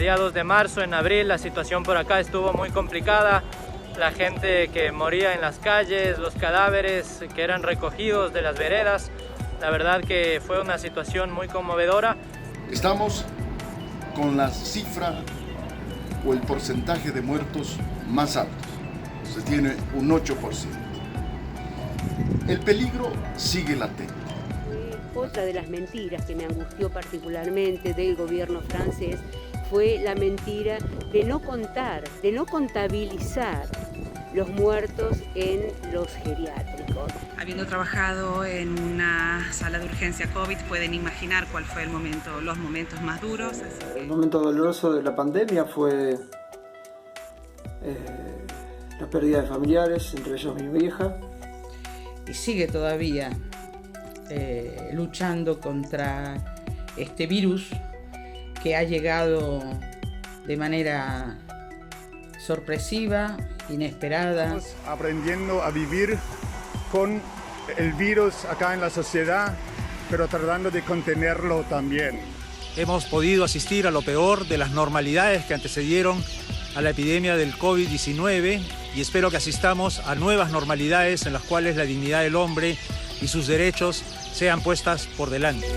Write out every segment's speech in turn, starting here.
mediados de marzo, en abril, la situación por acá estuvo muy complicada. La gente que moría en las calles, los cadáveres que eran recogidos de las veredas. La verdad que fue una situación muy conmovedora. Estamos con la cifra o el porcentaje de muertos más alto. Se tiene un 8%. El peligro sigue latente. Otra de las mentiras que me angustió particularmente del gobierno francés fue la mentira de no contar, de no contabilizar los muertos en los geriátricos. Habiendo trabajado en una sala de urgencia COVID, pueden imaginar cuál fue los momentos más duros. El momento doloroso de la pandemia fue la pérdida de familiares, entre ellos mi vieja. Y sigue todavía luchando contra este virus que ha llegado de manera sorpresiva, inesperada. Estamos aprendiendo a vivir con el virus acá en la sociedad, pero tratando de contenerlo también. Hemos podido asistir a lo peor de las normalidades que antecedieron a la epidemia del COVID-19 y espero que asistamos a nuevas normalidades en las cuales la dignidad del hombre y sus derechos sean puestas por delante.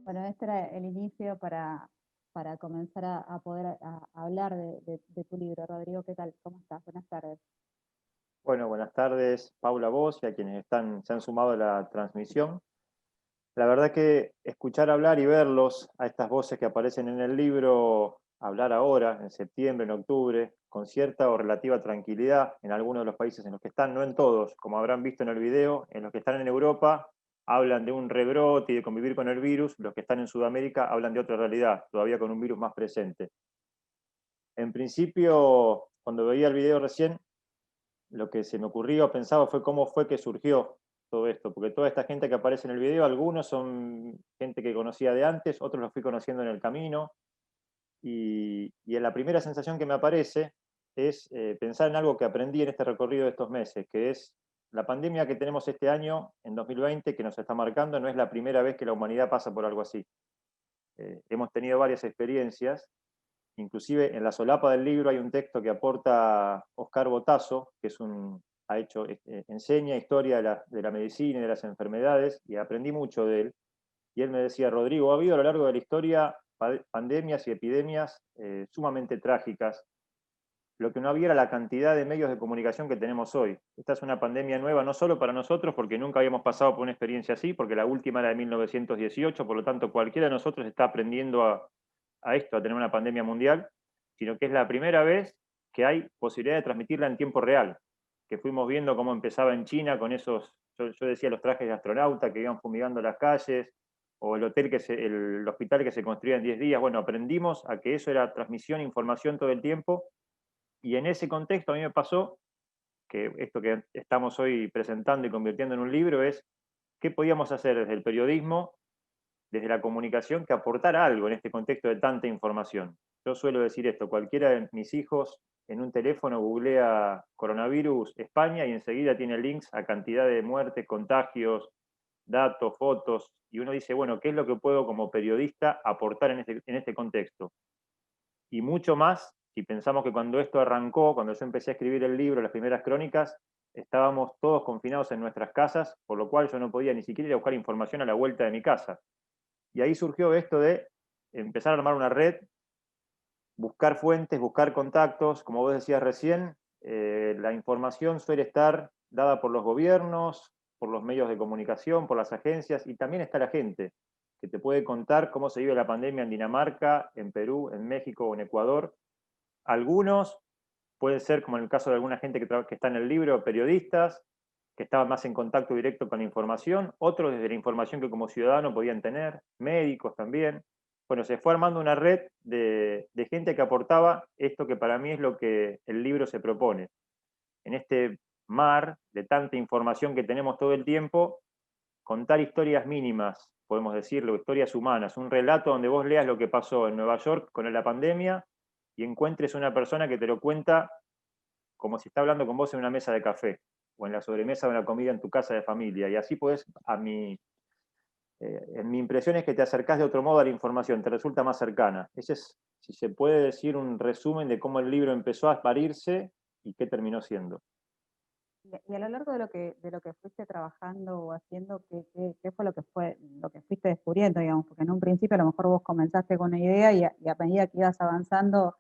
Bueno, este era el inicio para comenzar a poder hablar de tu libro. Rodrigo, ¿qué tal? ¿Cómo estás? Buenas tardes. Bueno, buenas tardes, Paula, vos y a quienes se han sumado a la transmisión. La verdad que escuchar hablar y verlos a estas voces que aparecen en el libro, hablar ahora, en septiembre, en octubre, con cierta o relativa tranquilidad en algunos de los países en los que están, no en todos, como habrán visto en el video, en los que están en Europa hablan de un rebrote y de convivir con el virus, los que están en Sudamérica hablan de otra realidad, todavía con un virus más presente. En principio, cuando veía el video recién, lo que se me ocurrió, pensaba, fue cómo fue que surgió todo esto, porque toda esta gente que aparece en el video, algunos son gente que conocía de antes, otros los fui conociendo en el camino, y la primera sensación que me aparece es pensar en algo que aprendí en este recorrido de estos meses, que es la pandemia que tenemos este año, en 2020, que nos está marcando, no es la primera vez que la humanidad pasa por algo así. Hemos tenido varias experiencias. Inclusive en la solapa del libro hay un texto que aporta Oscar Botazo, que enseña historia de la medicina y de las enfermedades, y aprendí mucho de él. Y él me decía, Rodrigo, ha habido a lo largo de la historia pandemias y epidemias sumamente trágicas. Lo que no había era la cantidad de medios de comunicación que tenemos hoy. Esta es una pandemia nueva, no solo para nosotros, porque nunca habíamos pasado por una experiencia así, porque la última era de 1918, por lo tanto cualquiera de nosotros está aprendiendo a tener una pandemia mundial, sino que es la primera vez que hay posibilidad de transmitirla en tiempo real, que fuimos viendo cómo empezaba en China con esos, yo decía los trajes de astronauta que iban fumigando las calles, o el hospital que se construía en 10 días. Bueno, aprendimos a que eso era transmisión, información todo el tiempo, y en ese contexto a mí me pasó que esto que estamos hoy presentando y convirtiendo en un libro es qué podíamos hacer desde el periodismo, desde la comunicación, que aportar algo en este contexto de tanta información. Yo suelo decir esto, cualquiera de mis hijos en un teléfono googlea coronavirus España y enseguida tiene links a cantidad de muertes, contagios, datos, fotos, y uno dice, bueno, ¿qué es lo que puedo como periodista aportar en este contexto? Y mucho más, si pensamos que cuando esto arrancó, cuando yo empecé a escribir el libro, las primeras crónicas, estábamos todos confinados en nuestras casas, por lo cual yo no podía ni siquiera ir a buscar información a la vuelta de mi casa. Y ahí surgió esto de empezar a armar una red, buscar fuentes, buscar contactos. Como vos decías recién, la información suele estar dada por los gobiernos, por los medios de comunicación, por las agencias, y también está la gente, que te puede contar cómo se vive la pandemia en Dinamarca, en Perú, en México o en Ecuador. Algunos pueden ser, como en el caso de alguna gente que está en el libro, periodistas, que estaban más en contacto directo con la información, otros desde la información que como ciudadano podían tener, médicos también. Bueno, se fue armando una red de gente que aportaba esto que para mí es lo que el libro se propone. En este mar de tanta información que tenemos todo el tiempo, contar historias mínimas, podemos decirlo, historias humanas, un relato donde vos leas lo que pasó en Nueva York con la pandemia y encuentres una persona que te lo cuenta como si está hablando con vos en una mesa de café, o en la sobremesa de una comida en tu casa de familia, y así podés, en mi impresión es que te acercás de otro modo a la información, te resulta más cercana. Ese es, si se puede decir, un resumen de cómo el libro empezó a parirse y qué terminó siendo. Y a lo largo de lo que fuiste trabajando o haciendo, ¿qué fue lo que fuiste descubriendo, digamos? Porque en un principio a lo mejor vos comenzaste con una idea y a medida que ibas avanzando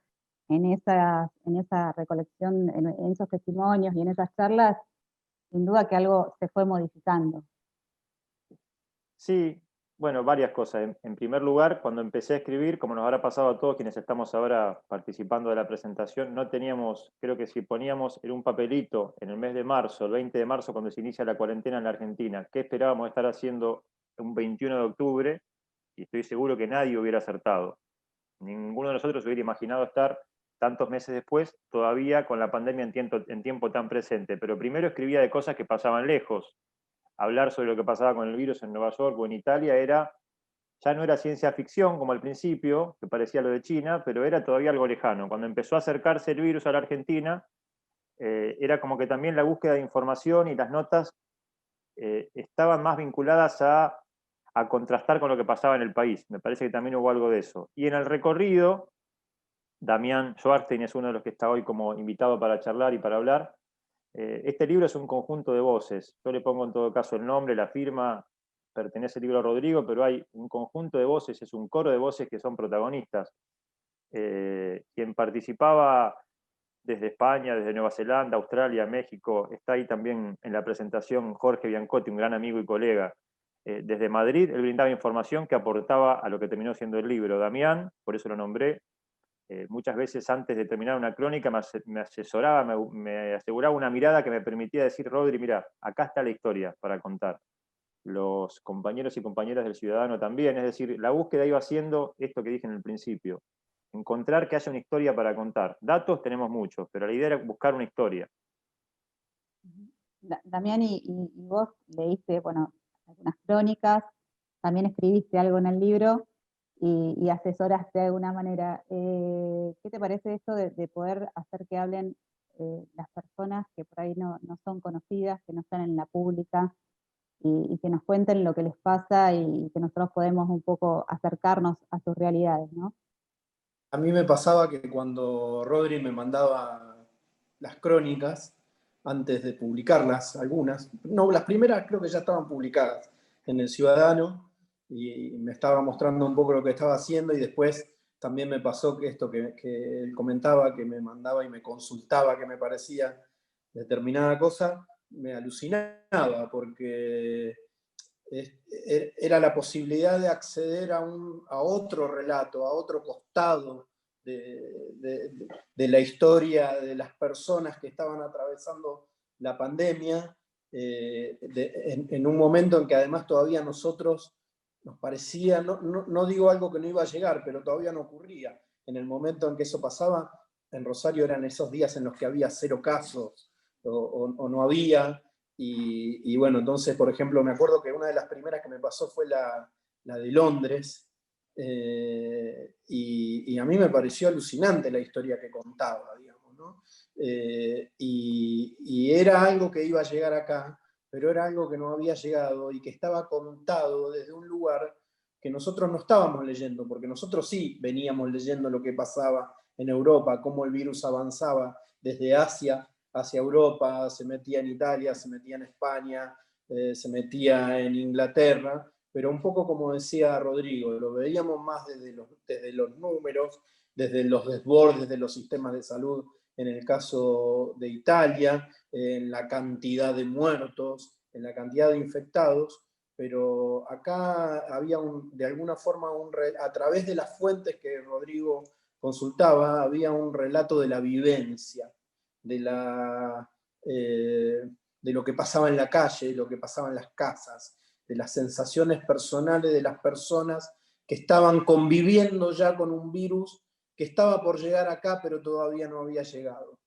en esa recolección, en esos testimonios y en esas charlas, sin duda que algo se fue modificando. Sí, bueno, varias cosas. En primer lugar, cuando empecé a escribir, como nos habrá pasado a todos quienes estamos ahora participando de la presentación, no teníamos, creo que si poníamos en un papelito en el mes de marzo, el 20 de marzo, cuando se inicia la cuarentena en la Argentina, qué esperábamos estar haciendo un 21 de octubre, y estoy seguro que nadie hubiera acertado. Ninguno de nosotros hubiera imaginado estar tantos meses después, todavía con la pandemia en tiempo tan presente. Pero primero escribía de cosas que pasaban lejos. Hablar sobre lo que pasaba con el virus en Nueva York o en Italia ya no era ciencia ficción como al principio, que parecía lo de China, pero era todavía algo lejano. Cuando empezó a acercarse el virus a la Argentina, era como que también la búsqueda de información y las notas estaban más vinculadas a contrastar con lo que pasaba en el país. Me parece que también hubo algo de eso. Y en el recorrido, Damián Schwartzstein es uno de los que está hoy como invitado para charlar y para hablar. Este libro es un conjunto de voces. Yo le pongo en todo caso el nombre, la firma, pertenece al libro a Rodrigo, pero hay un conjunto de voces, es un coro de voces que son protagonistas. Quien participaba desde España, desde Nueva Zelanda, Australia, México, está ahí también en la presentación Jorge Biancotti, un gran amigo y colega. Desde Madrid, él brindaba información que aportaba a lo que terminó siendo el libro. Damián, por eso lo nombré, muchas veces antes de terminar una crónica me asesoraba, me aseguraba una mirada que me permitía decir, Rodri, mira, acá está la historia para contar. Los compañeros y compañeras del Ciudadano también, es decir, la búsqueda iba haciendo esto que dije en el principio, encontrar que haya una historia para contar. Datos tenemos muchos, pero la idea era buscar una historia. Damián, y vos leíste, bueno, algunas crónicas, también escribiste algo en el libro y asesoraste de alguna manera. ¿Qué te parece esto de poder hacer que hablen las personas que por ahí no son conocidas, que no están en la pública, y que nos cuenten lo que les pasa y que nosotros podemos un poco acercarnos a sus realidades, ¿no? A mí me pasaba que cuando Rodri me mandaba las crónicas, antes de publicarlas, algunas, no, las primeras creo que ya estaban publicadas en El Ciudadano, y me estaba mostrando un poco lo que estaba haciendo, y después también me pasó que esto que él comentaba, que me mandaba y me consultaba qué me parecía determinada cosa, me alucinaba, porque era la posibilidad de acceder a otro relato, a otro costado de la historia de las personas que estaban atravesando la pandemia, en un momento en que además todavía nosotros nos parecía, no digo algo que no iba a llegar, pero todavía no ocurría. En el momento en que eso pasaba, en Rosario eran esos días en los que había 0 casos o no había. Y bueno, entonces, por ejemplo, me acuerdo que una de las primeras que me pasó fue la de Londres, y a mí me pareció alucinante la historia que contaba, digamos, ¿no? Y era algo que iba a llegar acá, pero era algo que no había llegado y que estaba contado desde un lugar que nosotros no estábamos leyendo, porque nosotros sí veníamos leyendo lo que pasaba en Europa, cómo el virus avanzaba desde Asia hacia Europa, se metía en Italia, se metía en España, se metía en Inglaterra, pero un poco como decía Rodrigo, lo veíamos más desde los números, desde los desbordes de los sistemas de salud, en el caso de Italia, en la cantidad de muertos, en la cantidad de infectados, pero acá había de alguna forma, a través de las fuentes que Rodrigo consultaba, había un relato de la vivencia, de lo que pasaba en la calle, de lo que pasaba en las casas, de las sensaciones personales de las personas que estaban conviviendo ya con un virus que estaba por llegar acá, pero todavía no había llegado.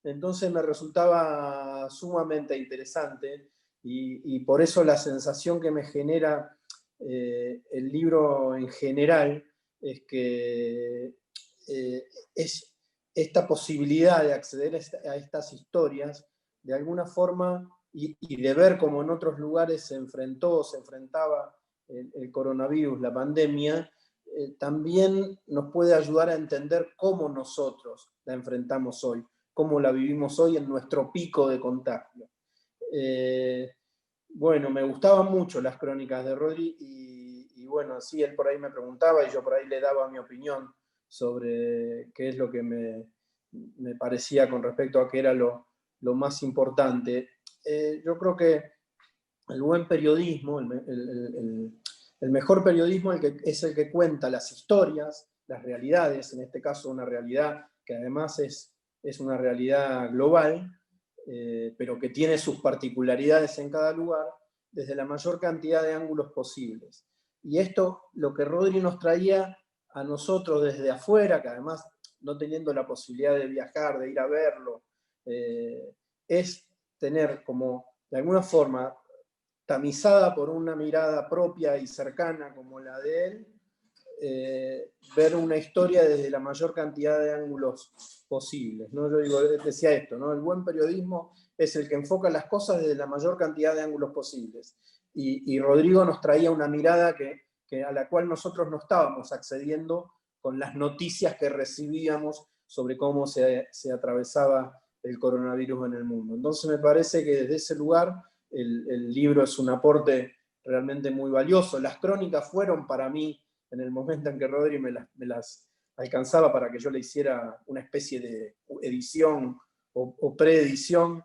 Entonces me resultaba sumamente interesante, y por eso la sensación que me genera el libro en general es que esta posibilidad de acceder a estas historias, de alguna forma, y de ver cómo en otros lugares se enfrentaba el coronavirus, la pandemia, también nos puede ayudar a entender cómo nosotros la enfrentamos hoy, cómo la vivimos hoy en nuestro pico de contagio. Bueno, me gustaban mucho las crónicas de Rodri y bueno, sí, él por ahí me preguntaba y yo por ahí le daba mi opinión sobre qué es lo que me parecía con respecto a qué era lo más importante. Yo creo que el buen periodismo, el mejor periodismo es el que cuenta las historias, las realidades, en este caso una realidad que además es una realidad global, pero que tiene sus particularidades en cada lugar, desde la mayor cantidad de ángulos posibles. Y esto, lo que Rodri nos traía a nosotros desde afuera, que además no teniendo la posibilidad de viajar, de ir a verlo, es tener como, de alguna forma, tamizada por una mirada propia y cercana como la de él, ver una historia desde la mayor cantidad de ángulos posibles, ¿no? Yo decía esto, ¿no? El buen periodismo es el que enfoca las cosas desde la mayor cantidad de ángulos posibles. Y Rodrigo nos traía una mirada a la cual nosotros no estábamos accediendo con las noticias que recibíamos sobre cómo se atravesaba el coronavirus en el mundo. Entonces me parece que desde ese lugar el libro es un aporte realmente muy valioso. Las crónicas fueron para mí, en el momento en que Rodri me las alcanzaba para que yo le hiciera una especie de edición o preedición,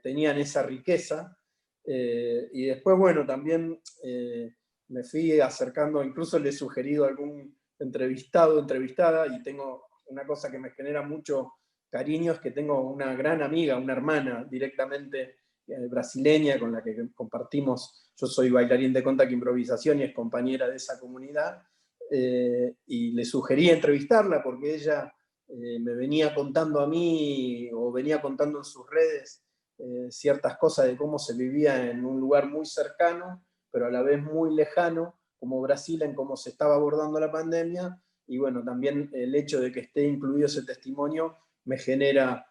tenían esa riqueza. Y después, bueno, también me fui acercando, incluso le he sugerido a algún entrevistado, entrevistada, y tengo una cosa que me genera mucho cariño, es que tengo una gran amiga, una hermana directamente brasileña con la que compartimos, yo soy bailarín de contact improvisación y es compañera de esa comunidad, y le sugerí entrevistarla porque ella me venía contando a mí, o venía contando en sus redes, ciertas cosas de cómo se vivía en un lugar muy cercano, pero a la vez muy lejano, como Brasil, en cómo se estaba abordando la pandemia, y bueno, también el hecho de que esté incluido ese testimonio me genera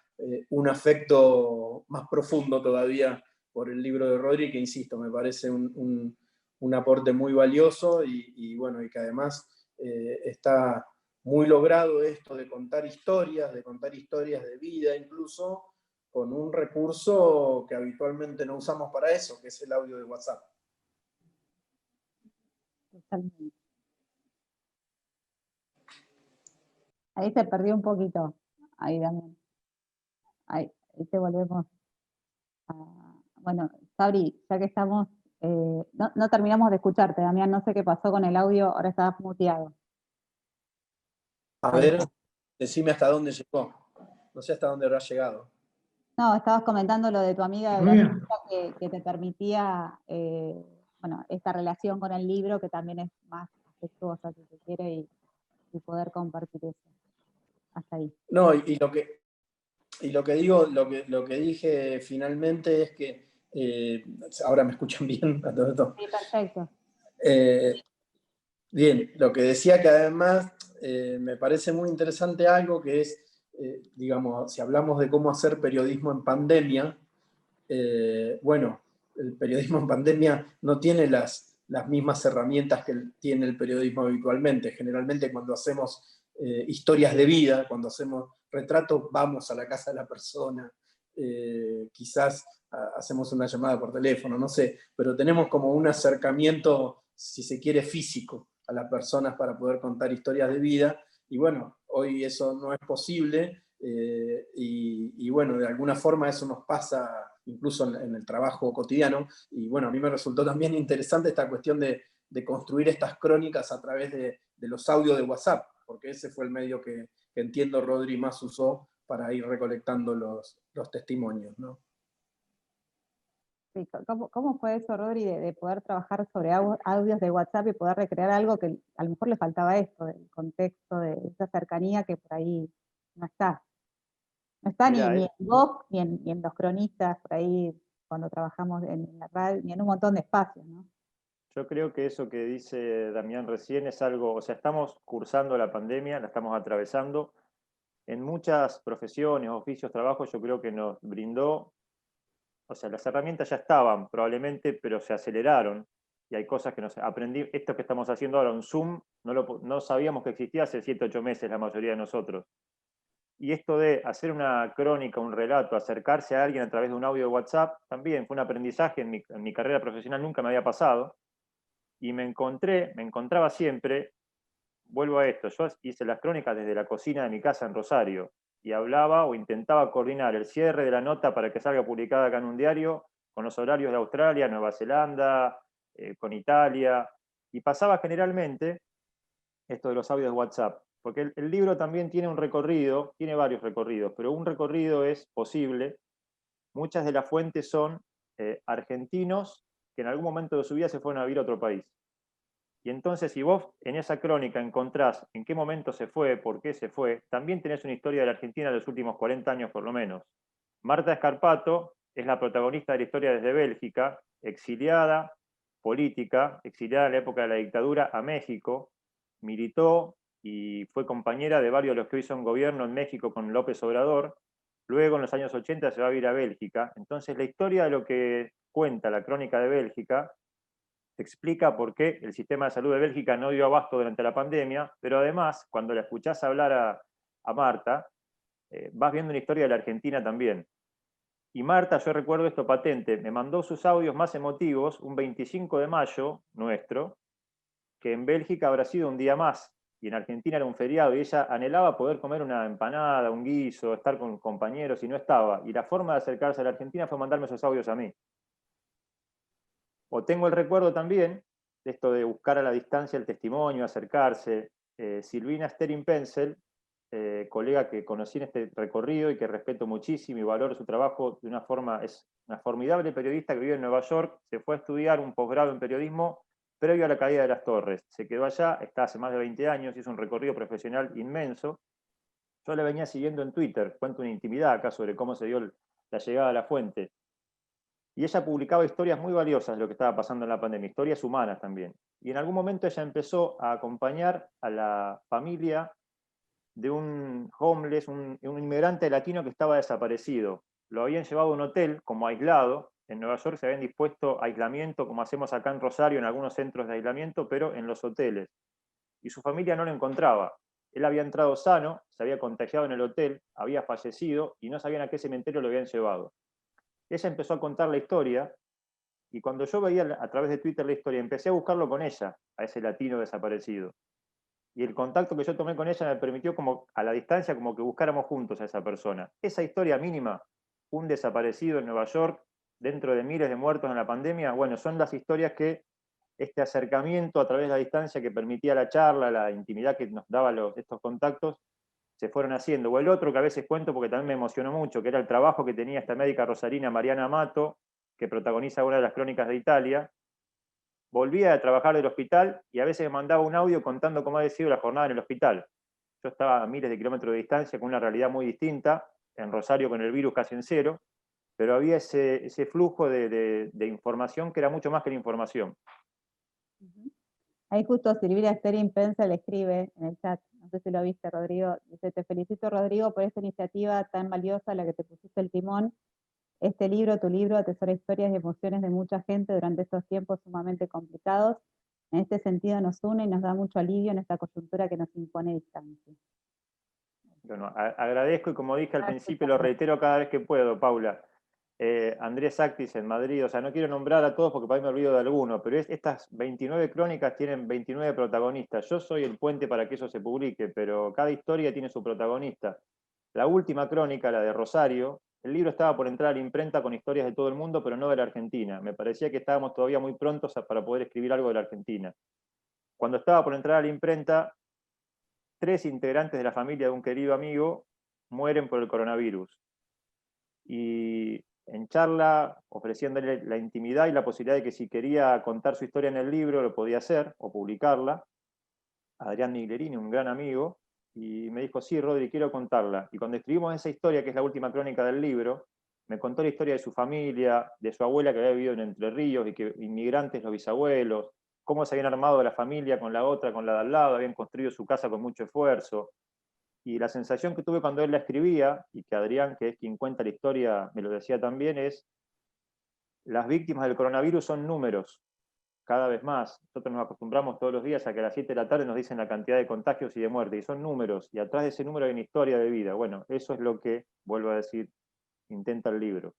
un afecto más profundo todavía por el libro de Rodri, que insisto, me parece un aporte muy valioso y bueno, y que además está muy logrado esto de contar historias de vida incluso, con un recurso que habitualmente no usamos para eso, que es el audio de WhatsApp. Totalmente. Ahí se perdió un poquito. Ahí también. Ahí te volvemos a... Bueno, Sabri, ya que estamos... no terminamos de escucharte, Damián, no sé qué pasó con el audio, ahora estabas muteado. A ver, decime hasta dónde llegó. No sé hasta dónde habrá llegado. No, estabas comentando lo de tu amiga de Brasil que te permitía, bueno, esta relación con el libro que también es más afectuosa, si se quiere, y poder compartir eso. Hasta ahí. No, y lo que digo, lo que dije finalmente es que, ahora me escuchan bien a todo esto. Sí, perfecto. Bien, lo que decía que además me parece muy interesante algo que es, digamos, si hablamos de cómo hacer periodismo en pandemia, bueno, el periodismo en pandemia no tiene las mismas herramientas que tiene el periodismo habitualmente. Generalmente cuando hacemos historias de vida, cuando hacemos retratos, vamos a la casa de la persona, quizás hacemos una llamada por teléfono, no sé, pero tenemos como un acercamiento, si se quiere, físico a las personas para poder contar historias de vida, y bueno, hoy eso no es posible, y bueno, de alguna forma eso nos pasa incluso en el trabajo cotidiano, y bueno, a mí me resultó también interesante esta cuestión de construir estas crónicas a través de los audios de WhatsApp, porque ese fue el medio que entiendo Rodri más usó para ir recolectando los testimonios, ¿no? Sí, ¿cómo fue eso, Rodri, de poder trabajar sobre audios de WhatsApp y poder recrear algo que a lo mejor le faltaba esto, el contexto, de esa cercanía que por ahí no está? No está Mirá, ni en vos, ni en los cronistas, por ahí, cuando trabajamos en la radio, ni en un montón de espacios, ¿no? Yo creo que eso que dice Damián recién es algo, o sea, estamos cursando la pandemia, la estamos atravesando. en muchas profesiones, oficios, trabajos, yo creo que nos brindó, o sea, las herramientas ya estaban probablemente, pero se aceleraron. Y hay cosas que nos aprendí, esto que estamos haciendo ahora, un Zoom, no sabíamos que existía hace 7, 8 meses la mayoría de nosotros. Y esto de hacer una crónica, un relato, acercarse a alguien a través de un audio de WhatsApp, también fue un aprendizaje en mi carrera profesional, nunca me había pasado. Y me encontraba siempre, vuelvo a esto, yo hice las crónicas desde la cocina de mi casa en Rosario, y hablaba o intentaba coordinar el cierre de la nota para que salga publicada acá en un diario, con los horarios de Australia, Nueva Zelanda, con Italia, y pasaba generalmente esto de los audios de WhatsApp, porque el libro también tiene un recorrido, tiene varios recorridos, pero un recorrido es posible. Muchas de las fuentes son argentinos que en algún momento de su vida se fueron a vivir a otro país. Y entonces, si vos en esa crónica encontrás en qué momento se fue, por qué se fue, también tenés una historia de la Argentina de los últimos 40 años por lo menos. Marta Escarpato es la protagonista de la historia desde Bélgica, exiliada política, exiliada en la época de la dictadura a México, militó y fue compañera de varios de los que hoy son gobierno en México con López Obrador. Luego, en los años 80, se va a vivir a Bélgica. Entonces, la historia de lo que cuenta la crónica de Bélgica explica por qué el sistema de salud de Bélgica no dio abasto durante la pandemia, pero además, cuando la escuchás hablar a Marta, vas viendo una historia de la Argentina también. Y Marta, yo recuerdo esto patente, me mandó sus audios más emotivos un 25 de mayo nuestro, que en Bélgica habrá sido un día más, y en Argentina era un feriado, y ella anhelaba poder comer una empanada, un guiso, estar con compañeros, y no estaba. Y la forma de acercarse a la Argentina fue mandarme esos audios a mí. O tengo el recuerdo también de esto de buscar a la distancia el testimonio, acercarse. Silvina Sterin-Pencil, colega que conocí en este recorrido y que respeto muchísimo y valoro su trabajo de una forma, es una formidable periodista que vive en Nueva York, se fue a estudiar un posgrado en periodismo previo a la caída de las torres. Se quedó allá, está hace más de 20 años, hizo un recorrido profesional inmenso. Yo la venía siguiendo en Twitter, cuento una intimidad acá sobre cómo se dio la llegada a la fuente. Y ella publicaba historias muy valiosas de lo que estaba pasando en la pandemia, historias humanas también. Y en algún momento ella empezó a acompañar a la familia de un homeless, un inmigrante latino que estaba desaparecido. Lo habían llevado a un hotel como aislado. En Nueva York se habían dispuesto aislamiento, como hacemos acá en Rosario, en algunos centros de aislamiento, pero en los hoteles. Y su familia no lo encontraba. Él había entrado sano, se había contagiado en el hotel, había fallecido y no sabían a qué cementerio lo habían llevado. Ella empezó a contar la historia y cuando yo veía a través de Twitter la historia, empecé a buscarlo con ella, a ese latino desaparecido. Y el contacto que yo tomé con ella me permitió, como a la distancia, como que buscáramos juntos a esa persona. Esa historia mínima, un desaparecido en Nueva York, dentro de miles de muertos en la pandemia, bueno, son las historias que este acercamiento a través de la distancia que permitía la charla, la intimidad que nos daba estos contactos, se fueron haciendo. O el otro que a veces cuento porque también me emocionó mucho, que era el trabajo que tenía esta médica rosarina Mariana Amato, que protagoniza una de las crónicas de Italia. Volvía a trabajar del hospital y a veces me mandaba un audio contando cómo había sido la jornada en el hospital. Yo estaba a miles de kilómetros de distancia con una realidad muy distinta, en Rosario con el virus casi en cero, pero había ese flujo de información que era mucho más que la información. Ahí justo Silvina Sterin-Pencil le escribe en el chat, no sé si lo viste, Rodrigo, dice: te felicito, Rodrigo, por esta iniciativa tan valiosa a la que te pusiste el timón. Este libro, tu libro, atesora historias y emociones de mucha gente durante estos tiempos sumamente complicados. En este sentido nos une y nos da mucho alivio en esta coyuntura que nos impone distancia. Bueno, agradezco y como dije al principio, lo reitero cada vez que puedo, Paula. Andrés Actis en Madrid, o sea, no quiero nombrar a todos porque para mí me olvido de alguno, pero estas 29 crónicas tienen 29 protagonistas. Yo soy el puente para que eso se publique, pero cada historia tiene su protagonista. La última crónica, la de Rosario, el libro estaba por entrar a la imprenta con historias de todo el mundo, pero no de la Argentina. Me parecía que estábamos todavía muy prontos para poder escribir algo de la Argentina. Cuando estaba por entrar a la imprenta, 3 integrantes de la familia de un querido amigo mueren por el coronavirus. Y en charla, ofreciéndole la intimidad y la posibilidad de que si quería contar su historia en el libro, lo podía hacer, o publicarla, Adrián Miglerini, un gran amigo, y me dijo: sí, Rodri, quiero contarla. Y cuando escribimos esa historia, que es la última crónica del libro, me contó la historia de su familia, de su abuela que había vivido en Entre Ríos, y que inmigrantes, los bisabuelos, cómo se habían armado la familia con la otra, con la de al lado, habían construido su casa con mucho esfuerzo. Y la sensación que tuve cuando él la escribía, y que Adrián, que es quien cuenta la historia, me lo decía también, es las víctimas del coronavirus son números, cada vez más. Nosotros nos acostumbramos todos los días a que a las 7 de la tarde nos dicen la cantidad de contagios y de muertes, y son números, y atrás de ese número hay una historia de vida. Bueno, eso es lo que, vuelvo a decir, intenta el libro.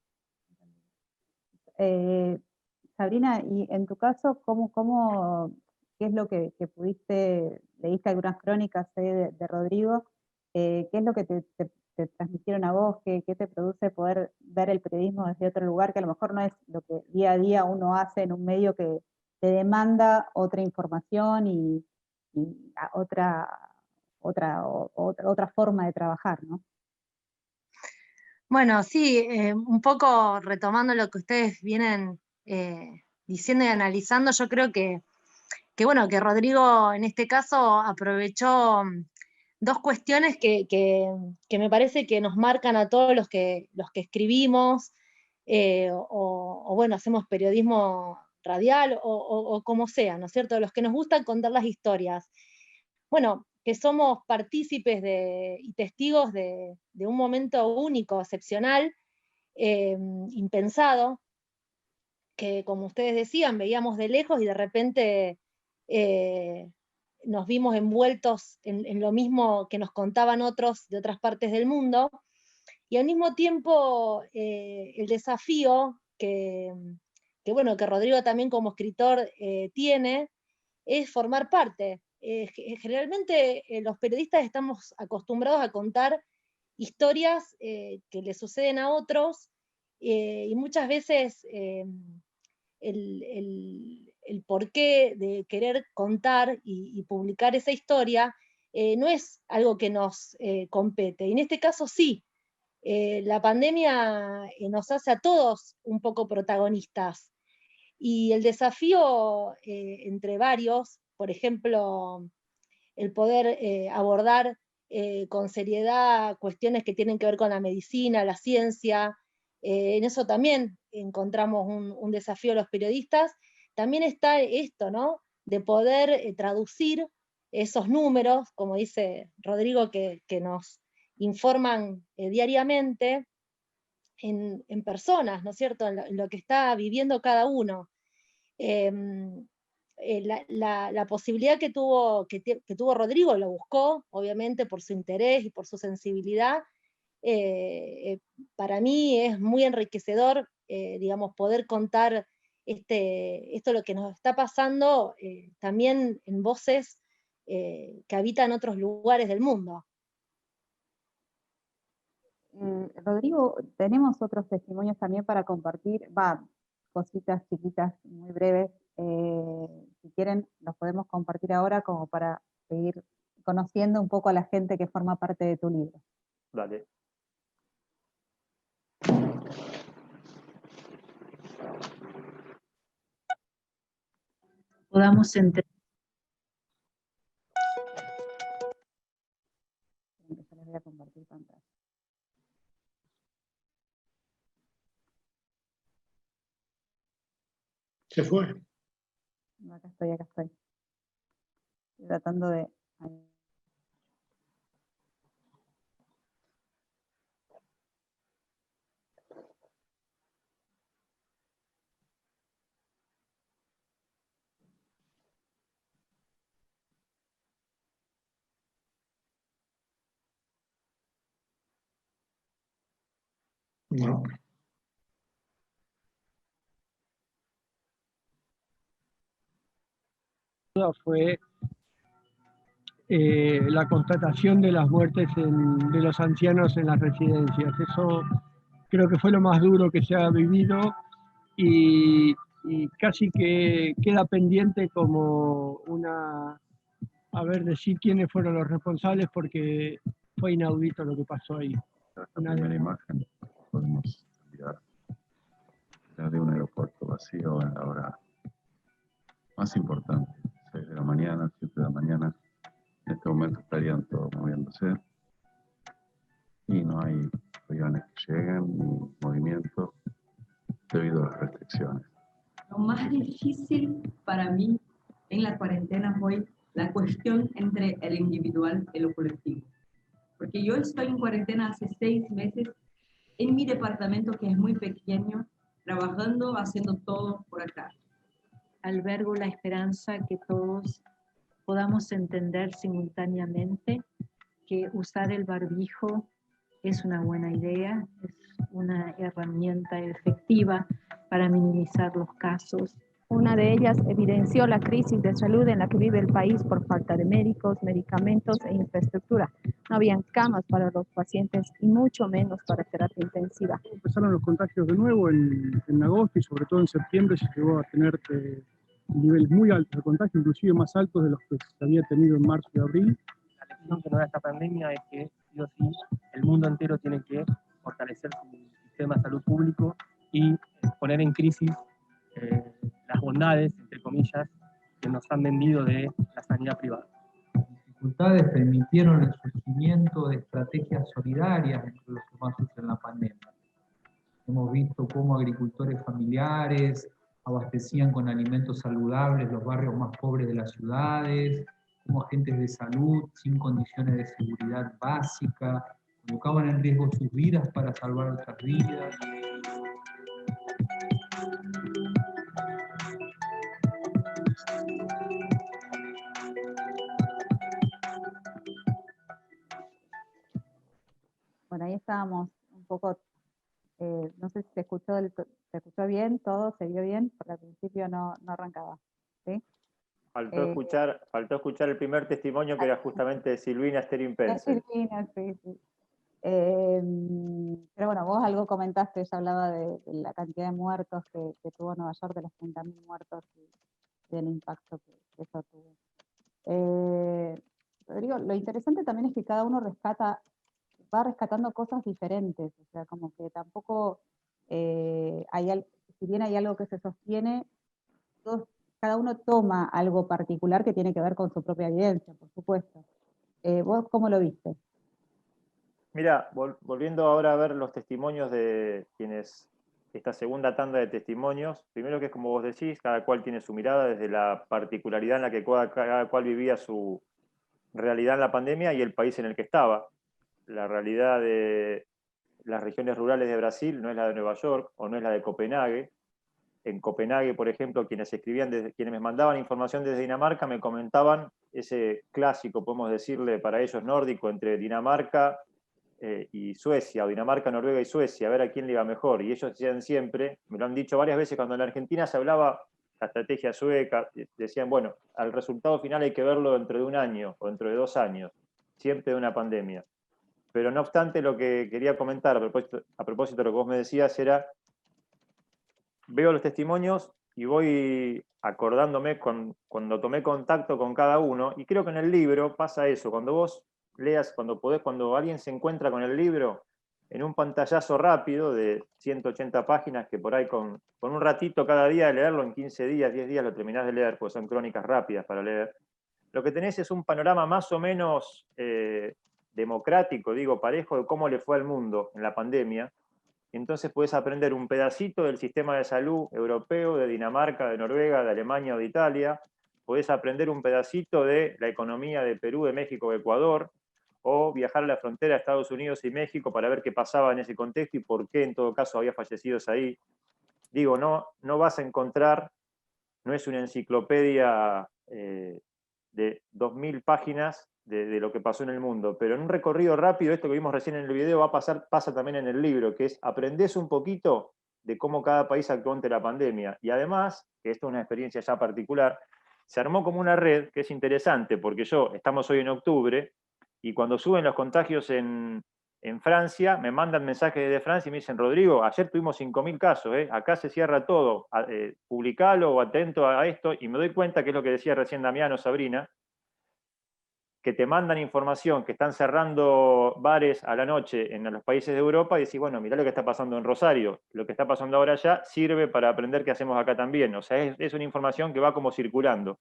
Sabrina, y en tu caso, ¿qué es lo que pudiste, leíste algunas crónicas de Rodrigo, qué es lo que te transmitieron a vos, qué te produce poder ver el periodismo desde otro lugar, que a lo mejor no es lo que día a día uno hace en un medio que te demanda otra información y otra forma de trabajar, ¿no? Bueno, sí, un poco retomando lo que ustedes vienen diciendo y analizando, yo creo que bueno, que Rodrigo en este caso aprovechó dos cuestiones que me parece que nos marcan a todos los que escribimos, o bueno, hacemos periodismo radial, o como sea, ¿no es cierto? Los que nos gusta contar las historias. Bueno, que somos partícipes y testigos de un momento único, excepcional, impensado, que como ustedes decían, veíamos de lejos y de repente nos vimos envueltos en lo mismo que nos contaban otros de otras partes del mundo, y al mismo tiempo el desafío que Rodrigo también como escritor tiene, es formar parte. Generalmente los periodistas estamos acostumbrados a contar historias que le suceden a otros, y muchas veces el porqué de querer contar y publicar esa historia no es algo que nos compete. Y en este caso sí, la pandemia nos hace a todos un poco protagonistas. Y el desafío entre varios, por ejemplo, el poder abordar con seriedad cuestiones que tienen que ver con la medicina, la ciencia, en eso también encontramos un desafío a los periodistas. También está esto, ¿no? De poder traducir esos números, como dice Rodrigo, que nos informan diariamente en personas, ¿no es cierto? En lo que está viviendo cada uno. La posibilidad que tuvo Rodrigo, lo buscó, obviamente, por su interés y por su sensibilidad. Para mí es muy enriquecedor, digamos, poder contar esto lo que nos está pasando también en voces que habitan otros lugares del mundo. Rodrigo, tenemos otros testimonios también para compartir, cositas chiquitas, muy breves. Si quieren, los podemos compartir ahora como para seguir conociendo un poco a la gente que forma parte de tu libro. Dale. Podamos entender. Les voy a compartir pantalla. Se fue. No, acá estoy. Estoy tratando de... No. Fue la constatación de las muertes de los ancianos en las residencias. Eso creo que fue lo más duro que se ha vivido y casi que queda pendiente como decir quiénes fueron los responsables, porque fue inaudito lo que pasó ahí. La primera imagen podemos mirar la de un aeropuerto vacío en la hora más importante, 6 de la mañana, 7 de la mañana. En este momento estarían todos moviéndose y no hay aviones que lleguen ni movimiento debido a las restricciones. Lo más difícil para mí en la cuarentena fue la cuestión entre el individual y lo colectivo. Porque yo estoy en cuarentena hace 6 meses en mi departamento, que es muy pequeño, trabajando, haciendo todo por acá. Albergo la esperanza que todos podamos entender simultáneamente que usar el barbijo es una buena idea, es una herramienta efectiva para minimizar los casos. Una de ellas evidenció la crisis de salud en la que vive el país por falta de médicos, medicamentos e infraestructura. No habían camas para los pacientes y mucho menos para terapia intensiva. Empezaron los contagios de nuevo en agosto y sobre todo en septiembre se llegó a tener niveles muy altos de contagio, inclusive más altos de los que se había tenido en marzo y abril. La lección que nos da esta pandemia es que sí o sí el mundo entero tiene que fortalecer su sistema de salud público y poner en crisis las bondades, entre comillas, que nos han vendido de la sanidad privada. Las dificultades permitieron el surgimiento de estrategias solidarias entre los que más sufren la pandemia. Hemos visto cómo agricultores familiares abastecían con alimentos saludables los barrios más pobres de las ciudades, como agentes de salud sin condiciones de seguridad básica, colocaban en riesgo sus vidas para salvar otras vidas. Bueno, ahí estábamos un poco, no sé si se escuchó bien, todo se vio bien, porque al principio no arrancaba, ¿sí? Faltó escuchar el primer testimonio, que era justamente de Silvina Sterin Pensel. Silvina, sí. Pero bueno, vos algo comentaste, ella hablaba de la cantidad de muertos que tuvo Nueva York, de los 30.000 muertos y del impacto que eso tuvo. Rodrigo, lo interesante también es que cada uno va rescatando cosas diferentes, o sea, como que tampoco si bien hay algo que se sostiene, cada uno toma algo particular que tiene que ver con su propia evidencia, por supuesto. ¿Vos cómo lo viste? Mira, volviendo ahora a ver los testimonios de quienes, esta segunda tanda de testimonios, primero que es como vos decís, cada cual tiene su mirada desde la particularidad en la que cada cual vivía su realidad en la pandemia y el país en el que estaba. La realidad de las regiones rurales de Brasil no es la de Nueva York o no es la de Copenhague. En Copenhague, por ejemplo, quienes me mandaban información desde Dinamarca me comentaban ese clásico, podemos decirle para ellos nórdico, entre Dinamarca y Suecia, o Dinamarca, Noruega y Suecia, a ver a quién le iba mejor. Y ellos decían siempre, me lo han dicho varias veces, cuando en la Argentina se hablaba la estrategia sueca, decían, bueno, al resultado final hay que verlo dentro de un año o dentro de 2 años, siempre de una pandemia. Pero no obstante, lo que quería comentar a propósito de lo que vos me decías era, veo los testimonios y voy acordándome cuando tomé contacto con cada uno, y creo que en el libro pasa eso, cuando vos leas, cuando alguien se encuentra con el libro, en un pantallazo rápido de 180 páginas, que por ahí con un ratito cada día de leerlo, en 15 días, 10 días lo terminás de leer, porque son crónicas rápidas para leer, lo que tenés es un panorama más o menos democrático, parejo, de cómo le fue al mundo en la pandemia. Entonces puedes aprender un pedacito del sistema de salud europeo, de Dinamarca, de Noruega, de Alemania o de Italia. Podés aprender un pedacito de la economía de Perú, de México, de Ecuador, o viajar a la frontera de Estados Unidos y México para ver qué pasaba en ese contexto y por qué en todo caso había fallecidos ahí. No vas a encontrar, no es una enciclopedia de 2000 páginas de lo que pasó en el mundo, pero en un recorrido rápido, esto que vimos recién en el video pasa también en el libro, que es aprendés un poquito de cómo cada país actuó ante la pandemia. Y además, que esto es una experiencia ya particular, se armó como una red que es interesante, porque estamos hoy en octubre, y cuando suben los contagios en Francia, me mandan mensajes desde Francia y me dicen, Rodrigo, ayer tuvimos 5.000 casos, acá se cierra todo, publicalo o atento a esto, y me doy cuenta, que es lo que decía recién Damián o Sabrina, que te mandan información, que están cerrando bares a la noche en los países de Europa, y decís, bueno, mirá lo que está pasando en Rosario, lo que está pasando ahora allá sirve para aprender qué hacemos acá también. O sea, es una información que va como circulando.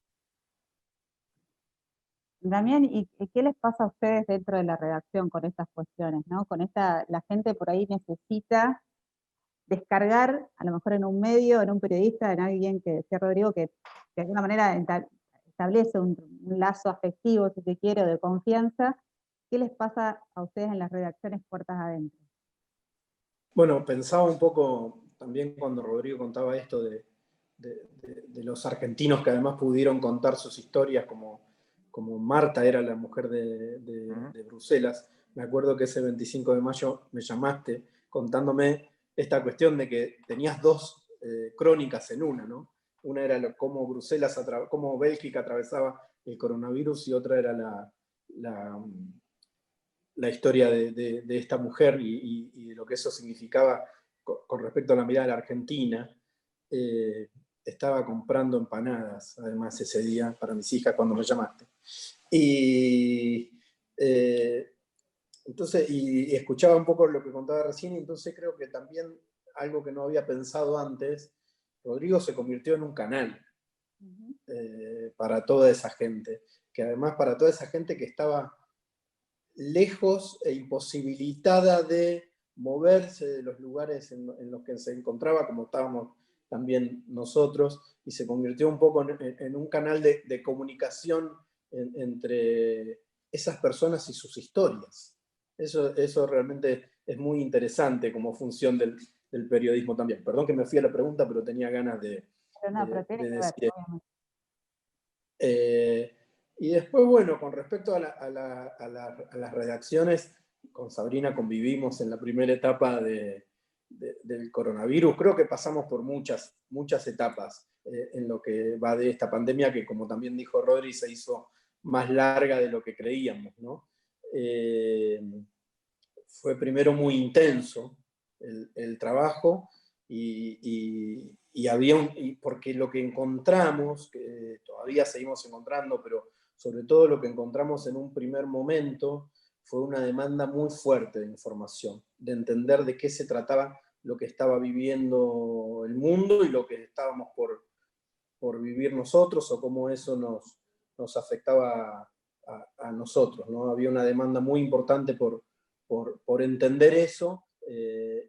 Damián, ¿y qué les pasa a ustedes dentro de la redacción con estas cuestiones, ¿no? La gente por ahí necesita descargar, a lo mejor en un medio, en un periodista, en alguien que decía Rodrigo, que de alguna manera establece un lazo afectivo, si se quiere, o de confianza, ¿Qué les pasa a ustedes en las redacciones puertas adentro? Bueno, pensaba un poco también cuando Rodrigo contaba esto de los argentinos que además pudieron contar sus historias, como Marta era la mujer de Bruselas. Me acuerdo que ese 25 de mayo me llamaste contándome esta cuestión de que tenías dos crónicas en una, ¿no? Una era cómo cómo Bélgica atravesaba el coronavirus, y otra era la historia de esta mujer y de lo que eso significaba con respecto a la mirada de la Argentina. Estaba comprando empanadas, además, ese día para mis hijas cuando me llamaste. Entonces, y escuchaba un poco lo que contaba recién, y entonces creo que también algo que no había pensado antes, Rodrigo se convirtió en un canal para toda esa gente, que además para toda esa gente que estaba lejos e imposibilitada de moverse de los lugares en los que se encontraba, como estábamos también nosotros, y se convirtió un poco en un canal de comunicación entre esas personas y sus historias. Eso realmente es muy interesante como función del periodismo también. Perdón que me fui a la pregunta, pero tenía ganas de decir. Y después, bueno, con respecto a las redacciones, con Sabrina convivimos en la primera etapa del coronavirus. Creo que pasamos por muchas etapas en lo que va de esta pandemia, que, como también dijo Rodri, se hizo más larga de lo que creíamos, ¿no? Fue primero muy intenso el trabajo, porque lo que encontramos, que todavía seguimos encontrando, pero sobre todo lo que encontramos en un primer momento, fue una demanda muy fuerte de información, de entender de qué se trataba lo que estaba viviendo el mundo y lo que estábamos por vivir nosotros, o cómo eso nos afectaba a nosotros, ¿no? Había una demanda muy importante por entender eso,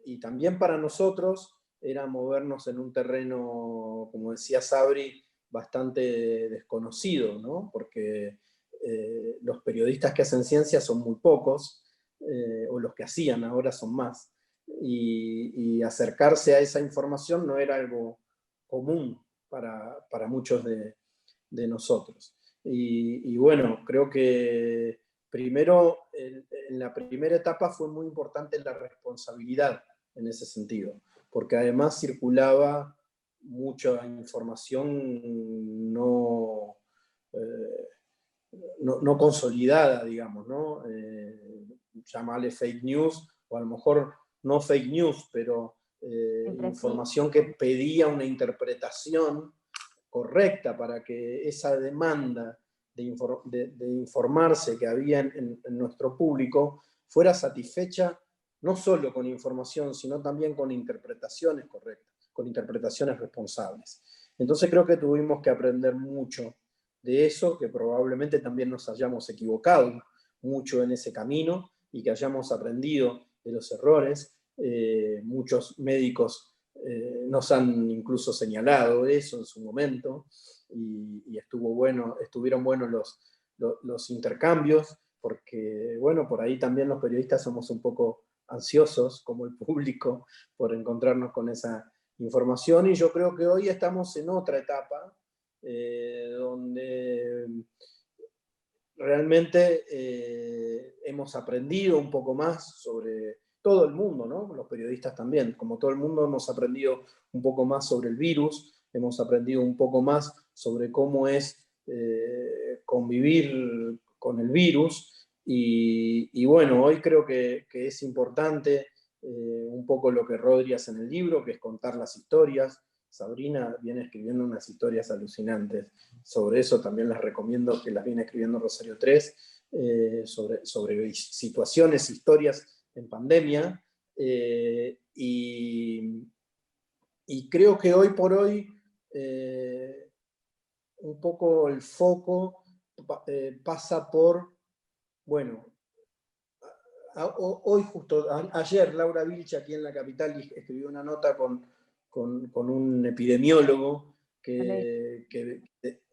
y también para nosotros era movernos en un terreno, como decía Sabri, bastante desconocido, ¿no? Porque los periodistas que hacen ciencia son muy pocos, o los que hacían, ahora son más, y acercarse a esa información no era algo común para muchos de nosotros. Y bueno, creo que primero, en la primera etapa fue muy importante la responsabilidad en ese sentido, porque además circulaba mucha información no consolidada, digamos, ¿no? Llámale fake news, o a lo mejor no fake news, pero información que pedía una interpretación correcta para que esa demanda de informarse que había en nuestro público fuera satisfecha no solo con información, sino también con interpretaciones correctas, con interpretaciones responsables. Entonces creo que tuvimos que aprender mucho de eso, que probablemente también nos hayamos equivocado mucho en ese camino y que hayamos aprendido de los errores. Muchos médicos nos han incluso señalado eso en su momento, y estuvieron buenos los intercambios, porque bueno, por ahí también los periodistas somos un poco ansiosos, como el público, por encontrarnos con esa información, y yo creo que hoy estamos en otra etapa, donde realmente hemos aprendido un poco más sobre todo el mundo, ¿no? Los periodistas también, como todo el mundo, hemos aprendido un poco más sobre el virus, hemos aprendido un poco más sobre cómo es convivir con el virus, y bueno, hoy creo que es importante un poco lo que Rodri hace en el libro, que es contar las historias. Sabrina viene escribiendo unas historias alucinantes sobre eso, también las recomiendo, que las viene escribiendo Rosario 3, sobre situaciones, historias en pandemia, y creo que hoy por hoy un poco el foco pasa por, bueno, hoy justo, ayer Laura Vilche aquí en La Capital escribió una nota con un epidemiólogo que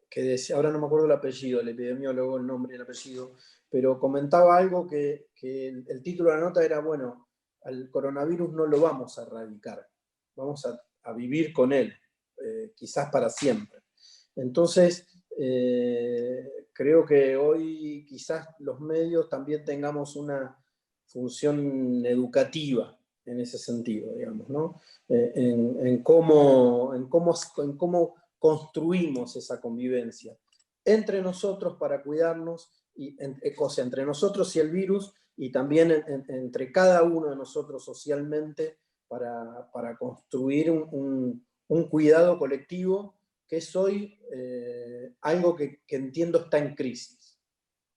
que decía, ahora no me acuerdo el apellido, el epidemiólogo, el nombre y el apellido, pero comentaba algo que el título de la nota era, bueno, al coronavirus no lo vamos a erradicar, vamos a vivir con él, quizás para siempre. Entonces, creo que hoy quizás los medios también tengamos una función educativa en ese sentido, digamos, ¿no? En cómo construimos esa convivencia entre nosotros para cuidarnos, o sea, entre nosotros y el virus, y también entre cada uno de nosotros socialmente para construir un cuidado colectivo que es hoy algo que entiendo está en crisis.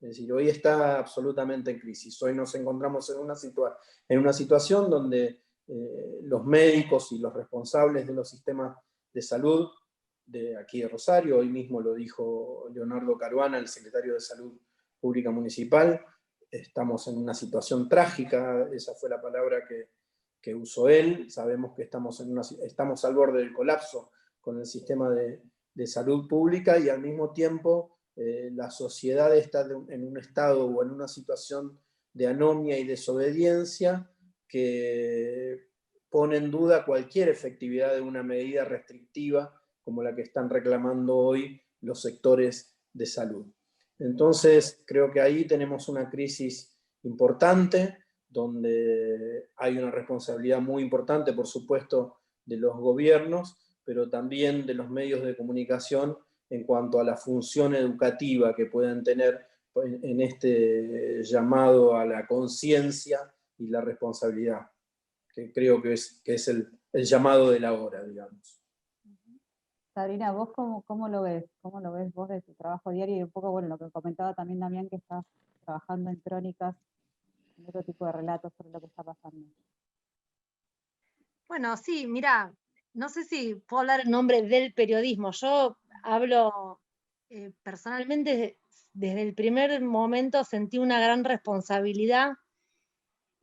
Es decir, hoy está absolutamente en crisis. Hoy nos encontramos en una situación donde los médicos y los responsables de los sistemas de salud de aquí de Rosario, hoy mismo lo dijo Leonardo Caruana, el secretario de Salud Pública Municipal, estamos en una situación trágica, esa fue la palabra que usó él, sabemos que estamos al borde del colapso con el sistema de salud pública, y al mismo tiempo la sociedad está en un estado o en una situación de anomia y desobediencia que pone en duda cualquier efectividad de una medida restrictiva como la que están reclamando hoy los sectores de salud. Entonces, creo que ahí tenemos una crisis importante, donde hay una responsabilidad muy importante, por supuesto, de los gobiernos, pero también de los medios de comunicación en cuanto a la función educativa que pueden tener en este llamado a la conciencia y la responsabilidad, que creo que es el llamado de la hora, digamos. Sabrina, ¿vos cómo lo ves? ¿Cómo lo ves vos de tu trabajo diario? Y un poco, bueno, lo que comentaba también Damián, que estás trabajando en crónicas, en otro tipo de relatos sobre lo que está pasando. Bueno, sí, mira, no sé si puedo hablar en nombre del periodismo. Yo hablo personalmente, desde el primer momento sentí una gran responsabilidad.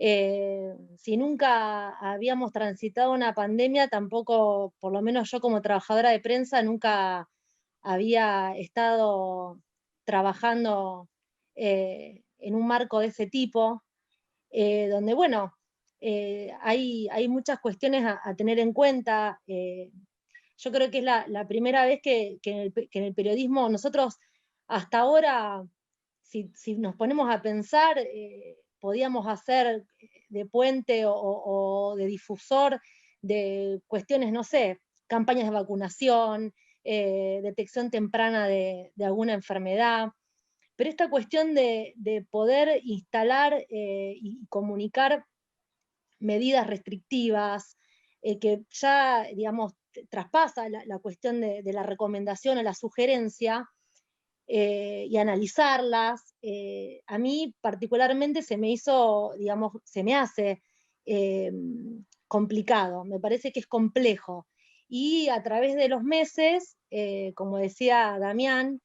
Si nunca habíamos transitado una pandemia, tampoco, por lo menos yo como trabajadora de prensa, nunca había estado trabajando en un marco de ese tipo, donde, bueno, hay muchas cuestiones a tener en cuenta. Yo creo que es la primera vez que en el periodismo nosotros hasta ahora, si nos ponemos a pensar, podíamos hacer de puente o de difusor de cuestiones, no sé, campañas de vacunación, detección temprana de alguna enfermedad, pero esta cuestión de poder instalar y comunicar medidas restrictivas, que ya, digamos, traspasa la cuestión de la recomendación o la sugerencia, y analizarlas, a mí particularmente se me hizo, digamos, se me hace complicado, me parece que es complejo. Y a través de los meses, como decía Damián,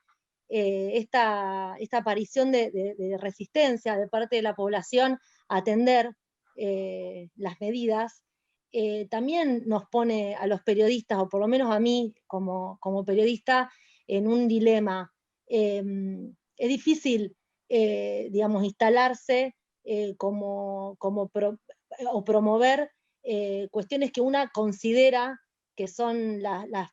esta aparición de resistencia de parte de la población a atender las medidas, también nos pone a los periodistas, o por lo menos a mí como periodista, en un dilema. Es difícil, digamos, instalarse o promover cuestiones que una considera que son las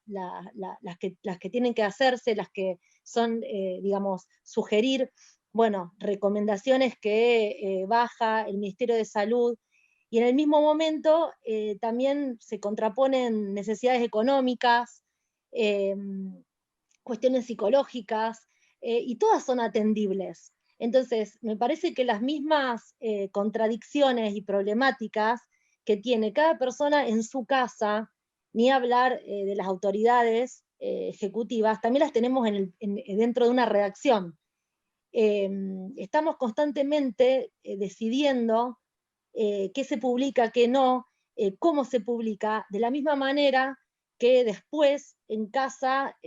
que tienen que hacerse, las que son, digamos, sugerir, bueno, recomendaciones que baja el Ministerio de Salud, y en el mismo momento también se contraponen necesidades económicas, cuestiones psicológicas, y todas son atendibles. Entonces, me parece que las mismas contradicciones y problemáticas que tiene cada persona en su casa, ni hablar de las autoridades ejecutivas, también las tenemos dentro de una redacción. Estamos constantemente decidiendo qué se publica, qué no, cómo se publica, de la misma manera que después en casa